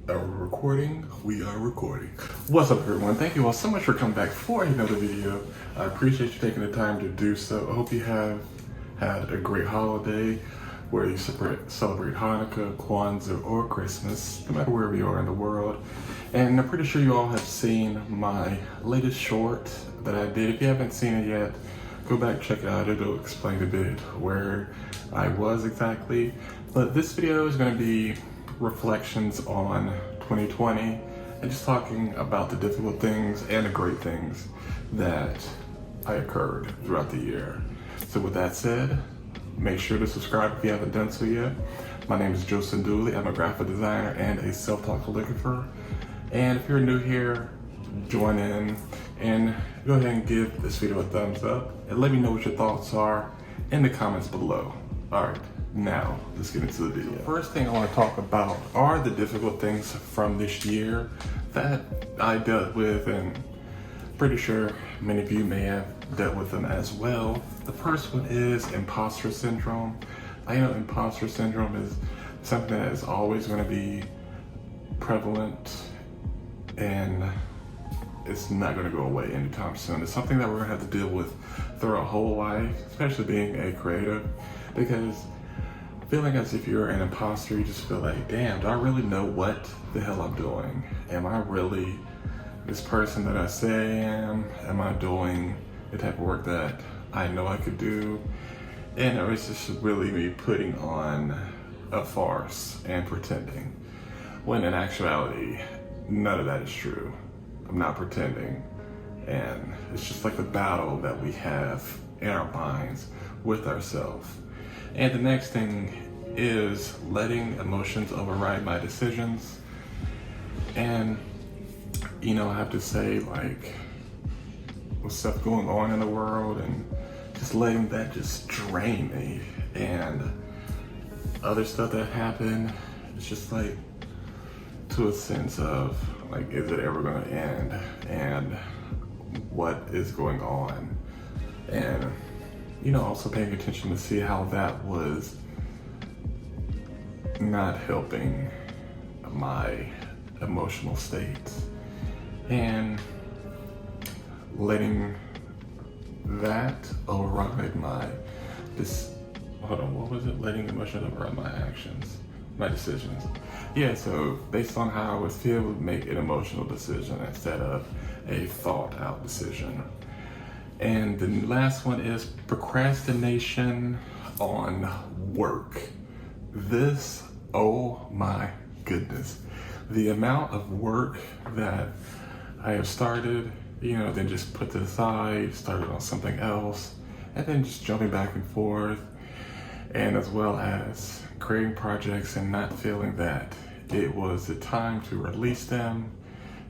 Are we recording? We are recording. What's up, everyone? Thank you all so much for coming back for another video. I appreciate you taking the time to do so. I hope you have had a great holiday, whether you celebrate Hanukkah, Kwanzaa, or Christmas, no matter wherever you are in the world. And I'm pretty sure you all have seen my latest short that I did. If you haven't seen it yet, go back, check it out. It'll explain a bit where I was exactly. But this video is going to be reflections on 2020 and just talking about the difficult things and the great things that occurred throughout the year. So with that said, make sure to subscribe if you haven't done so yet. My name is Dooley. I'm a graphic designer and a self-taught calligrapher. And if you're new here, join in and go ahead and give this video a thumbs up and let me know what your thoughts are in the comments below. All right, now let's get into the video. First thing I want to talk about are the difficult things from this year that I dealt with, and pretty sure many of you may have dealt with them as well. The first one is imposter syndrome. I know imposter syndrome is something that is always going to be prevalent, and it's not going to go away anytime soon. It's something that we're going to have to deal with through our whole life, especially being a creative, because feeling as if you're an imposter, you just feel like, damn, do I really know what the hell I'm doing? Am I really this person that I say I am? Am I doing the type of work that I know I could do? And it's just really me putting on a farce and pretending, when in actuality, none of that is true. I'm not pretending. And it's just like the battle that we have in our minds with ourselves. And the next thing is letting emotions override my decisions. And, you know, I have to say, like, with stuff going on in the world and just letting that just drain me, and other stuff that happened, it's just like, to a sense of, like, is it ever gonna end? And what is going on? And, you know, also paying attention to see how that was not helping my emotional state, and letting that override my letting emotion override my actions, my decisions. Yeah, so based on how I would feel, make an emotional decision instead of a thought out decision. And the last one is procrastination on work. This, oh my goodness. The amount of work that I have started, you know, then just put to the side, started on something else, and then just jumping back and forth, and as well as creating projects and not feeling that it was the time to release them,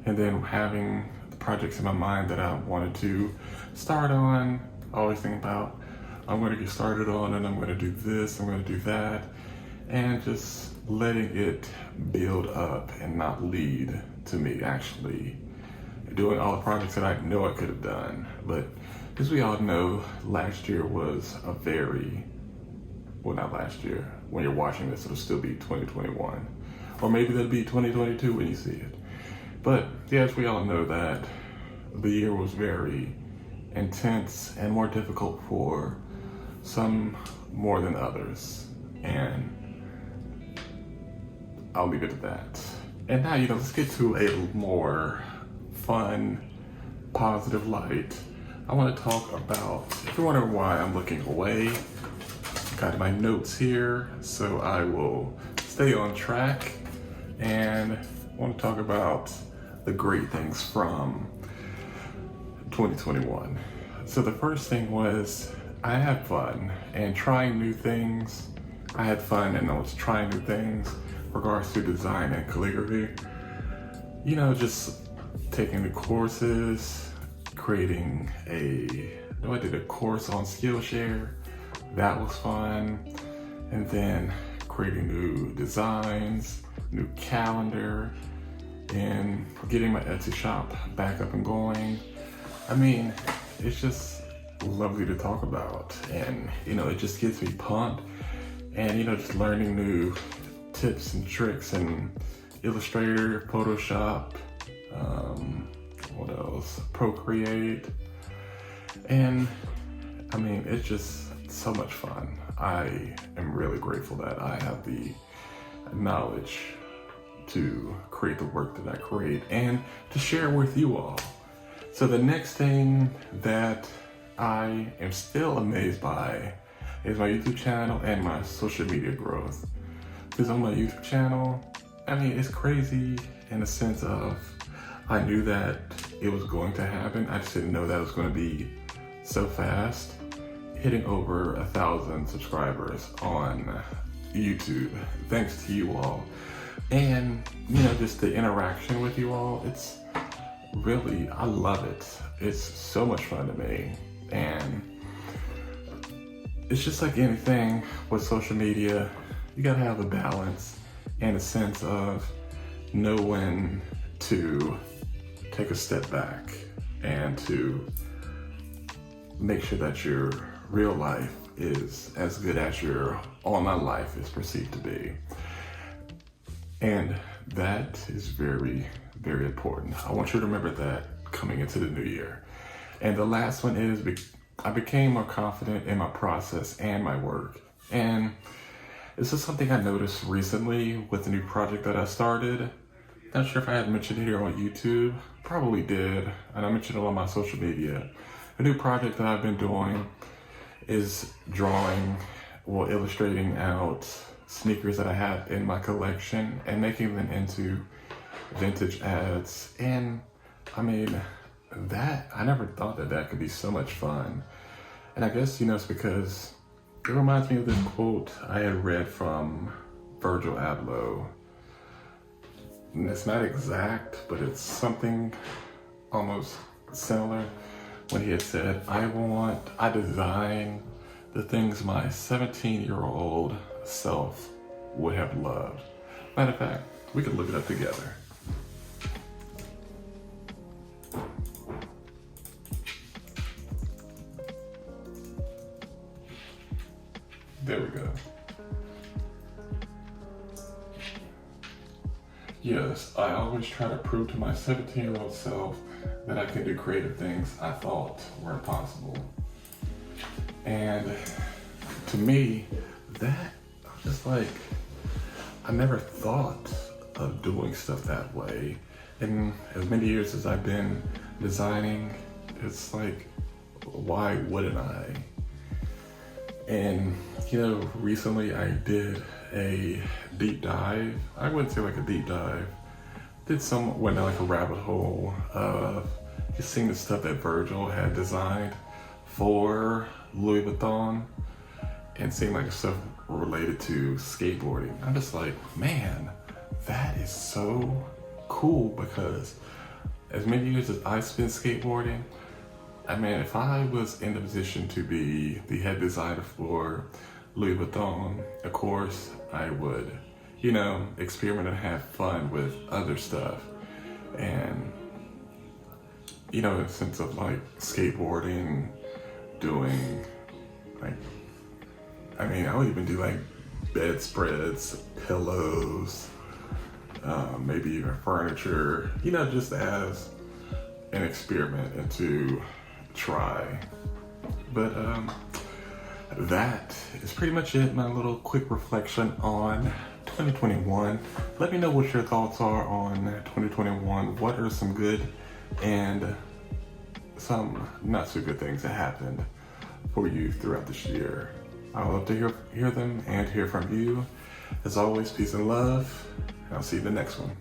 and then having the projects in my mind that I wanted to start on, always think about, I'm going to get started on and I'm going to do this, I'm going to do that, and just letting it build up and not lead to me actually doing all the projects that I know I could have done. But as we all know, last year was a very, well, not last year, when you're watching this, it'll still be 2021, or maybe that'll be 2022 when you see it. But yes, we all know that the year was very intense and more difficult for some more than others, and I'll leave it at that. And now, you know, let's get to a more fun, positive light. I want to talk about, if you're wondering why I'm looking away, got my notes here, so I will stay on track, and I want to talk about the great things from 2021. So the first thing was, I had fun and trying new things. I had fun and I was trying new things in regards to design and calligraphy. You know, just taking the courses, creating I did a course on Skillshare. That was fun. And then creating new designs, new calendar, and getting my Etsy shop back up and going. I mean, it's just lovely to talk about, and you know, it just gets me pumped, and you know, just learning new tips and tricks and Illustrator, Photoshop, what else? Procreate. And I mean, it's just so much fun. I am really grateful that I have the knowledge to create the work that I create and to share with you all. So the next thing that I am still amazed by is my YouTube channel and my social media growth. Because on my YouTube channel, I mean, it's crazy in the sense of I knew that it was going to happen. I just didn't know that it was going to be so fast. Hitting over 1,000 subscribers on YouTube, thanks to you all. And, you know, just the interaction with you all, it's really, I love it. It's so much fun to me. And it's just like anything with social media, you gotta have a balance and a sense of know when to take a step back and to make sure that your real life is as good as your online life is perceived to be. And that is very, very important. I want you to remember that coming into the new year. And the last one is I became more confident in my process and my work. And this is something I noticed recently with the new project that I started. Not sure if I had mentioned it here on YouTube. Probably did. And I mentioned it on my social media. A new project that I've been doing is illustrating out sneakers that I have in my collection and making them into vintage ads. And I mean, I never thought that could be so much fun. And I guess, you know, it's because it reminds me of this quote I had read from Virgil Abloh. And it's not exact, but it's something almost similar when he had said, I design the things my 17-year-old self would have loved. Matter of fact, we could look it up together. There we go. Yes, I always try to prove to my 17-year-old self that I can do creative things I thought were impossible. And to me, that, I'm just like, I never thought of doing stuff that way. And as many years as I've been designing, it's like, why wouldn't I? And, you know, recently I did a deep dive. I wouldn't say like a deep dive. Went down like a rabbit hole of just seeing the stuff that Virgil had designed for Louis Vuitton and seeing like stuff related to skateboarding. I'm just like, man, that is so cool, because as many years as I spent skateboarding, I mean, if I was in the position to be the head designer for Louis Vuitton, of course, I would, you know, experiment and have fun with other stuff. And, you know, in the sense of like skateboarding, doing like, I mean, I would even do like bedspreads, pillows, maybe even furniture, you know, just as an experiment and to try. But that is pretty much it, my little quick reflection on 2021. Let me know what your thoughts are on 2021. What are some good and some not so good things that happened for you throughout this year? I would love to hear them and hear from you. As always, peace and love, and I'll see you in the next one.